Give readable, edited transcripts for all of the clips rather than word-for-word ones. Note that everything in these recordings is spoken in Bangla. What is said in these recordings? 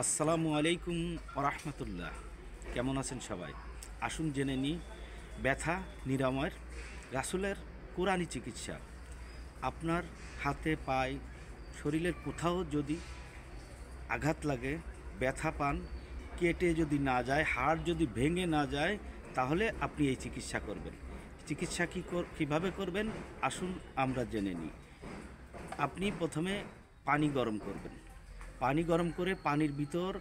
আসসালামু আলাইকুম রাহমাতুল্লাহ। কেমন আছেন সবাই? আসুন জেনে নিই ব্যথা নিরাময়ের রাসূলের কোরআনী চিকিৎসা। আপনার হাতে পায়ে শরীরের কোথাও যদি আঘাত লাগে, ব্যথা পান, কেটে যদি না যায়, হাড় যদি ভেঙে না যায়, তাহলে আপনি এই চিকিৎসা করবেন। চিকিৎসা কীভাবে করবেন আসুন আমরা জেনে নিই। আপনি প্রথমে পানি গরম করবেন। পানি গরম করে পানির ভিতর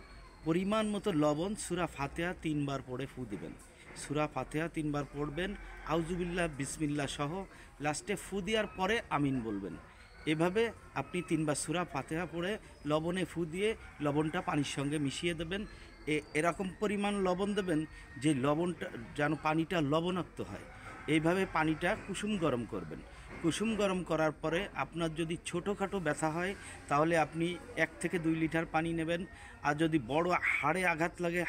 পরিমাণ মতো লবণ সূরা ফাতিহা ৩ বার পড়ে ফু দিবেন। সূরা ফাতিহা ৩ বার পড়বেন, আউযুবিল্লাহ বিসমিল্লাহ সহ লাস্টে ফু দেওয়ার পরে আমিন বলবেন। এভাবে আপনি ৩ বার সূরা ফাতিহা পড়ে লবণে ফু দিয়ে লবণটা পানির সঙ্গে মিশিয়ে দেবেন। এরকম পরিমাণ লবণ দেবেন যে লবণটা যেন পানিটা লবণাক্ত হয়। এইভাবে পানিটা কুসুম গরম করবেন। কুসুম গরম করার পরে আপনার যদি ছোটোখাটো ব্যথা হয় তাহলে আপনি ১ থেকে ২ লিটার পানি নেবেন। আর যদি বড় হাড়ে আঘাত লাগে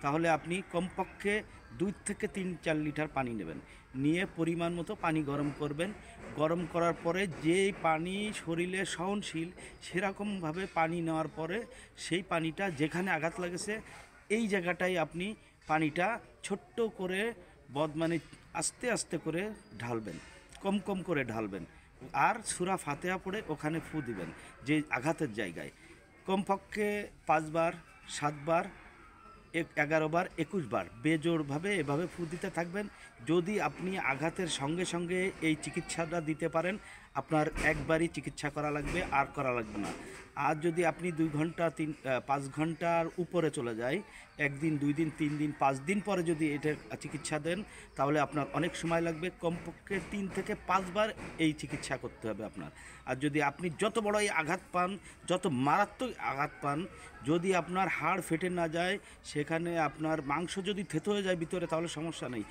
তাহলে আপনি কমপক্ষে ২ থেকে ৩-৪ লিটার পানি নেবেন। নিয়ে পরিমাণ মতো পানি গরম করবেন। গরম করার পরে যেই পানি শরীরে সহনশীল সেরকমভাবে পানি নেওয়ার পরে সেই পানিটা যেখানে আঘাত লেগেছে এই জায়গাটায় আপনি পানিটা ছোট্ট করে মানে আস্তে আস্তে করে ঢালবেন, কম কম করে ঢালবেন। আর সূরা ফাতিহা পড়ে ওখানে ফু দিবেন যে আঘাতের জায়গায়। কমপক্ষে ৫ বার, ৭ বার, ১১ বার, ২১ বার বেজোড়ভাবে এভাবে ফু দিতে থাকবেন। যদি আপনি আঘাতের সঙ্গে সঙ্গে এই চিকিৎসাটা দিতে পারেন, আপনার একবারই চিকিৎসা করা লাগবে, আর করা লাগবে না। আর যদি আপনি ২ ঘন্টা ৫ ঘন্টার উপরে চলে যায়, ১ দিন, ২ দিন, ৩ দিন, ৫ দিন পরে যদি এটার চিকিৎসা দেন তাহলে আপনার অনেক সময় লাগবে। কমপক্ষে ৩ থেকে ৫ বার এই চিকিৎসা করতে হবে আপনার। আর যদি আপনি যত বড়ই আঘাত পান, যত মারাত্মক আঘাত পান, যদি আপনার হাড় ফেটে না যায়, সেখানে আপনার মাংস যদি থেতো হয়ে যায় ভিতরে তাহলে সমস্যা নেই,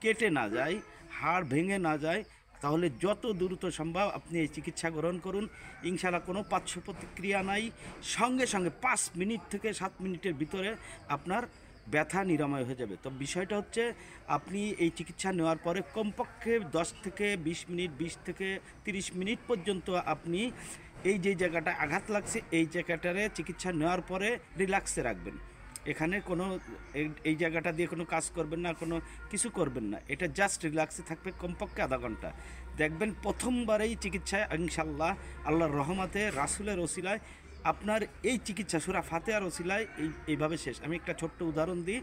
কেটে না যায়, হাড় ভেঙে না যায়, তাহলে যত দ্রুত সম্ভব আপনি এই চিকিৎসা গ্রহণ করুন। ইনশাআল্লাহ কোনো পার্শ্ব প্রতিক্রিয়া নাই। সঙ্গে সঙ্গে ৫ মিনিট থেকে ৭ মিনিটের ভিতরে আপনার ব্যথা নিরাময় হয়ে যাবে। তো বিষয়টা হচ্ছে আপনি এই চিকিৎসা নেওয়ার পরে কমপক্ষে ১০ থেকে ২০ মিনিট, ২০ থেকে ৩০ মিনিট পর্যন্ত আপনি এই যে জায়গাটা আঘাত লাগছে এই জায়গাটারে চিকিৎসা নেওয়ার পরে রিল্যাক্সে রাখবেন। এখানে কোনো এই জায়গাটা দিয়ে কোনো কাজ করবেন না, কোনো কিছু করবেন না। এটা জাস্ট রিল্যাক্সে থাকবে কমপক্ষে আধা ঘন্টা। দেখবেন প্রথমবারেই চিকিৎসায় ইনশাআল্লাহ আল্লাহর রহমতে রাসূলের ওসিলায় আপনার এই চিকিৎসা সূরা ফাতিহার ওসিলায় এইভাবে শেষ। আমি একটা ছোট্ট উদাহরণ দিই।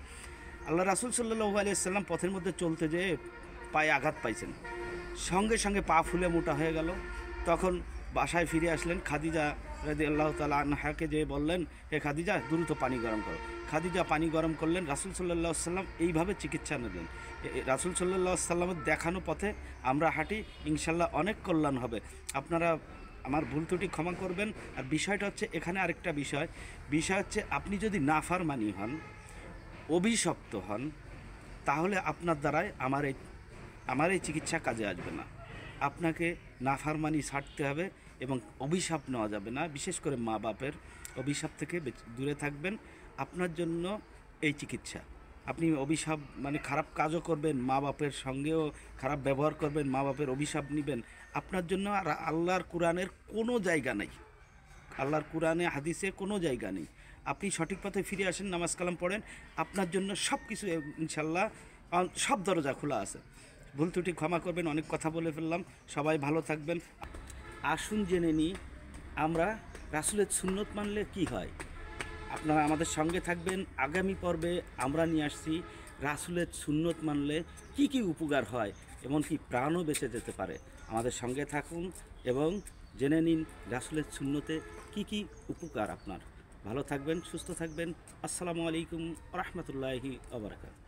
আল্লাহ রাসূল সাল্লাল্লাহু আলাইহি সাল্লাম পথের মধ্যে চলতে যেয়ে পায়ে আঘাত পাইছেন, সঙ্গে সঙ্গে পা ফুলে মোটা হয়ে গেল। তখন বাসায় ফিরে আসলেন, খাদিজা রাদিয়াল্লাহু তাআলা আনহাকে যেয়ে বললেন, হে খাদিজা দ্রুত পানি গরম করো। খাদিজা পানি গরম করলেন, রাসূল সাল্লাল্লাহু আলাইহি সাল্লাম এইভাবে চিকিৎসা নিলেন। রাসূল সাল্লাল্লাহু আলাইহি সাল্লামের দেখানো পথে আমরা হাঁটি, ইনশাআল্লাহ অনেক কল্যাণ হবে। আপনারা আমার ভুল ত্রুটি ক্ষমা করবেন। আর বিষয়টা হচ্ছে এখানে আরেকটা বিষয় হচ্ছে আপনি যদি নাফরমানি হন, অভিশপ্ত হন, তাহলে আপনার দ্বারাই আমার এই চিকিৎসা কাজে আসবে না। আপনাকে নাফরমানি ছাড়তে হবে এবং অভিশাপ নেওয়া যাবে না। বিশেষ করে মা বাপের অভিশাপ থেকে দূরে থাকবেন। আপনার জন্য এই চিকিৎসা। আপনি অভিশাপ মানে খারাপ কাজও করবেন, মা বাপের সঙ্গেও খারাপ ব্যবহার করবেন, মা বাপের অভিশাপ নেবেন, আপনার জন্য আর আল্লাহর কোরআনের কোনো জায়গা নেই। আল্লাহর কোরআনে হাদিসে কোনো জায়গা নেই। আপনি সঠিক পথে ফিরে আসেন, নামাজ কালাম পড়েন, আপনার জন্য সব কিছু ইনশাল্লাহ সব দরজা খোলা আছে। ভুল ত্রুটি ক্ষমা করবেন, অনেক কথা বলে ফেললাম। সবাই ভালো থাকবেন। আসুন জেনে নিই আমরা রাসূলের সুন্নত মানলে কি হয়। আপনারা আমাদের সঙ্গে থাকবেন। আগামী পর্বে আমরা নিয়ে আসছি রাসূলের সুন্নত মানলে কি কি উপকার হয়, এমনকি প্রাণও বেঁচে যেতে পারে। আমাদের সঙ্গে থাকুন এবং জেনে নিন রাসূলের সুন্নতে কি কি উপকার আপনার। ভালো থাকবেন, সুস্থ থাকবেন। আসসালামু আলাইকুম ওয়া রাহমাতুল্লাহি ওয়া বারাকাতুহু।